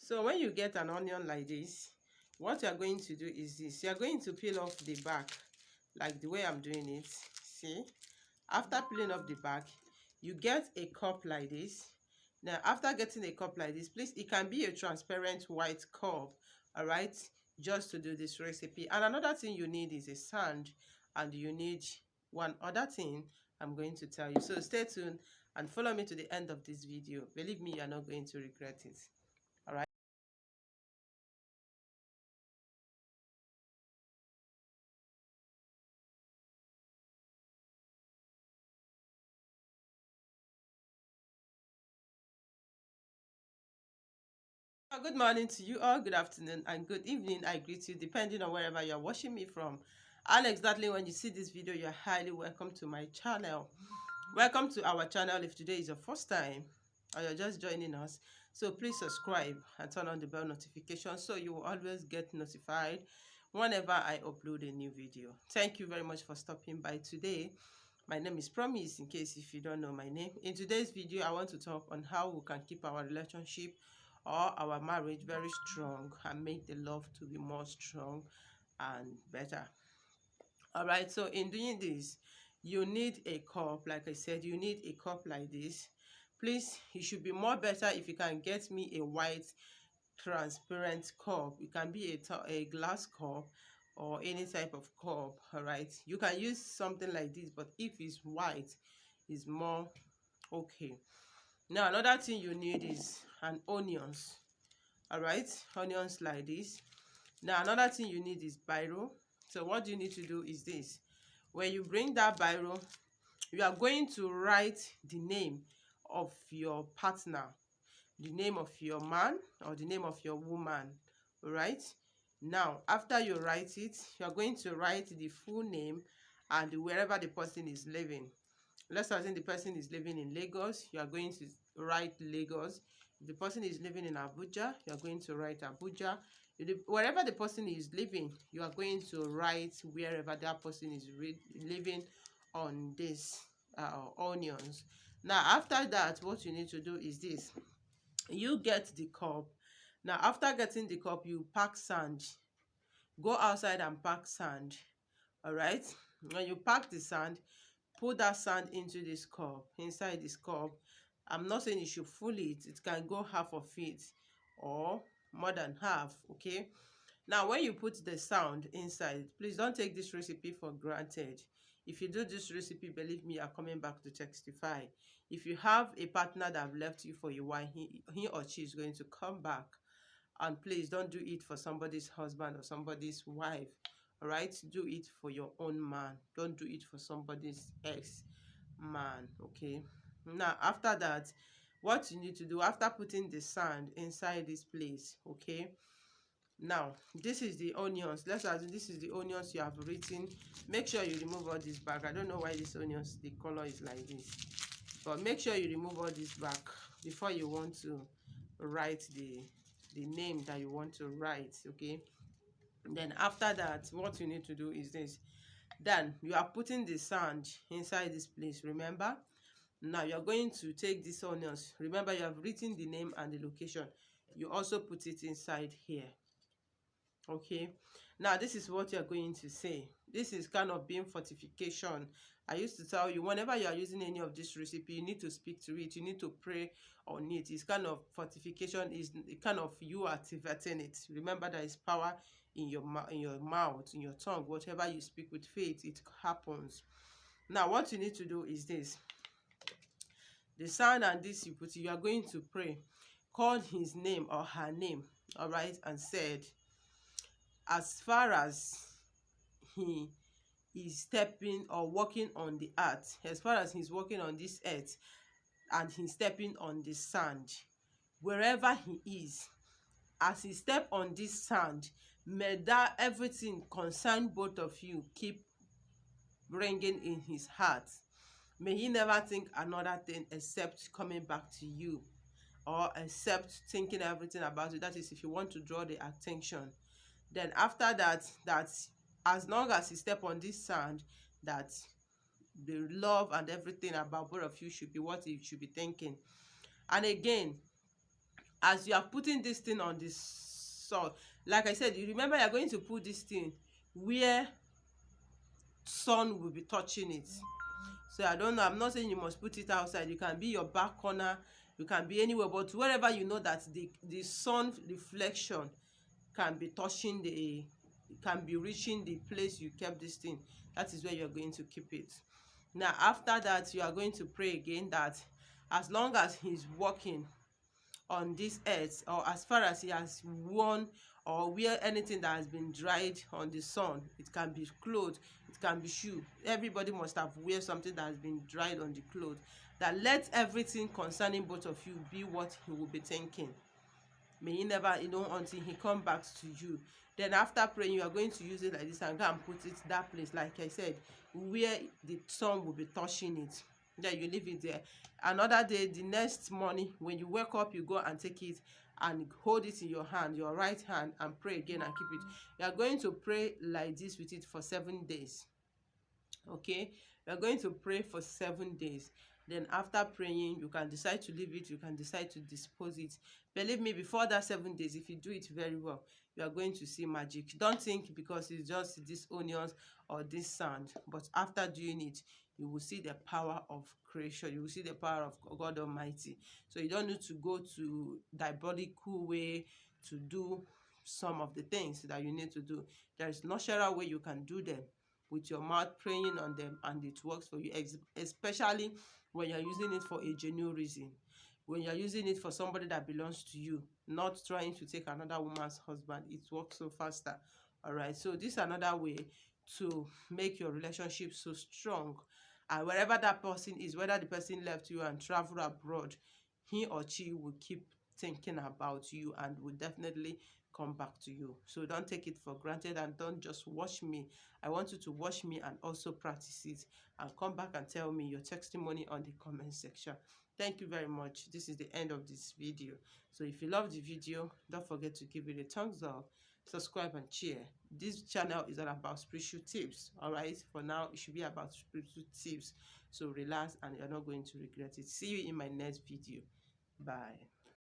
So when you get an onion like this, what you are going to do is this. You are going to peel off the back like the way I'm doing it. See, after peeling off the back, you get a cup like this. Now after getting a cup like this, please, it can be a transparent white cup, all right, just to do this recipe. And another thing you need is a sand, and you need one other thing I'm going to tell you. So stay tuned and follow me to the end of this video. Believe me, you are not going to regret it. All right. Good morning to you all, good afternoon and good evening. I greet you depending on wherever you're watching me from. And exactly when you see this video, you're highly welcome to my channel. Welcome to our channel if today is your first time or you're just joining us. So please subscribe and turn on the bell notification so you will always get notified whenever I upload a new video. Thank you very much for stopping by today. My name is Promise, in case if you don't know my name. In today's video, I want to talk on how we can keep our relationship or our marriage very strong and make the love to be more strong and better. All right, so in doing this, you need a cup. Like I said, you need a cup like this. Please, it should be more better if you can get me a white transparent cup. It can be a glass cup or any type of cup. All right, you can use something like this, but if it's white, it's more okay. Now another thing you need is an onions. All right, onions like this. Now another thing you need is biro. So what you need to do is this. When you bring that biro, you are going to write the name of your partner, the name of your man or the name of your woman. All right, now after you write it, you are going to write the full name and wherever the person is living. Let's assume the person is living in Lagos, you are going to write Lagos. If the person is living in Abuja, you are going to write Abuja. Wherever the person is living, you are going to write wherever that person is living on this onions. Now after that, what you need to do is this. You get the cup. Now after getting the cup, you pack sand. Go outside and pack sand. All right, when you pack the sand, put that sand into this cup, inside this cup. I'm not saying you should full it. It can go half of it or more than half, okay? Now, when you put the sand inside, please don't take this recipe for granted. If you do this recipe, believe me, you're coming back to testify. If you have a partner that have left you for a while, he or she is going to come back. And please don't do it for somebody's husband or somebody's wife. All right, do it for your own man. Don't do it for somebody's ex man. Okay, now after that, what you need to do after putting the sand inside this place, okay, now this is the onions. Let's assume this is the onions you have written. Make sure you remove all this back. I don't know why this onions, the color is like this, but make sure you remove all this back before you want to write the name that you want to write. Okay, then after that, what you need to do is this. Then you are putting the sand inside this place, remember. Now you're going to take these onions. Remember, you have written the name and the location. You also put it inside here. Okay, now this is what you're going to say. This is kind of being fortification. I used to tell you, whenever you are using any of this recipe, you need to speak to it, you need to pray on it. It's kind of fortification, is kind of you activating it. Remember, there is power in your mouth, in your tongue. Whatever you speak with faith, it happens. Now what you need to do is this. The sound and this you put, you are going to pray, call his name or her name, all right, and said, as far as he is stepping or walking on the earth, as far as he's walking on this earth and he's stepping on the sand, wherever he is, as he step on this sand, may that everything concern both of you keep ringing in his heart. May he never think another thing except coming back to you, or except thinking everything about you. That is, if you want to draw the attention. Then after that, as long as you step on this sand, that the love and everything about both of you should be what you should be thinking. And again, As you are putting this thing on the soil, like I said, you remember you're going to put this thing where sun will be touching it. So I don't know, I'm not saying you must put it outside. You can be your back corner, you can be anywhere, but wherever you know that the sun reflection can be touching the, can be reaching the place you kept this thing, that is where you're going to keep it. Now after that, you are going to pray again that as long as he's working on this earth, or as far as he has worn or wear anything that has been dried on the sun, it can be clothes, it can be shoe, everybody must have wear something that has been dried on the clothes, that let everything concerning both of you be what he will be thinking. May he never, until he come back to you. Then after praying, you are going to use it like this and go and put it that place, like I said, where the sun will be touching it. Then you leave it there. Another day, the next morning, when you wake up, you go and take it and hold it in your hand, your right hand, and pray again and keep it. You are going to pray like this with it for 7 days. Okay, you are going to pray for 7 days. Then after praying, you can decide to leave it, you can decide to dispose it. Believe me, before that 7 days, if you do it very well, you are going to see magic. Don't think because it's just this onions or this sand, but after doing it, you will see the power of creation, you will see the power of God Almighty. So you don't need to go to diabolical way to do some of the things that you need to do. There is natural way you can do them with your mouth, praying on them, and it works for you, especially when you're using it for a genuine reason, when you're using it for somebody that belongs to you, not trying to take another woman's husband. It works so faster. All right, so this is another way to make your relationship so strong. And wherever that person is, whether the person left you and travel abroad, he or she will keep thinking about you and will definitely come back to you. So don't take it for granted and don't just watch me. I want you to watch me and also practice it and come back and tell me your testimony on the comment section. Thank you very much. This is the end of this video. So if you love the video, don't forget to give it a thumbs up, subscribe and share. This channel is all about spiritual tips. All right, for now it should be about spiritual tips. So relax and you're not going to regret it. See you in my next video. Bye.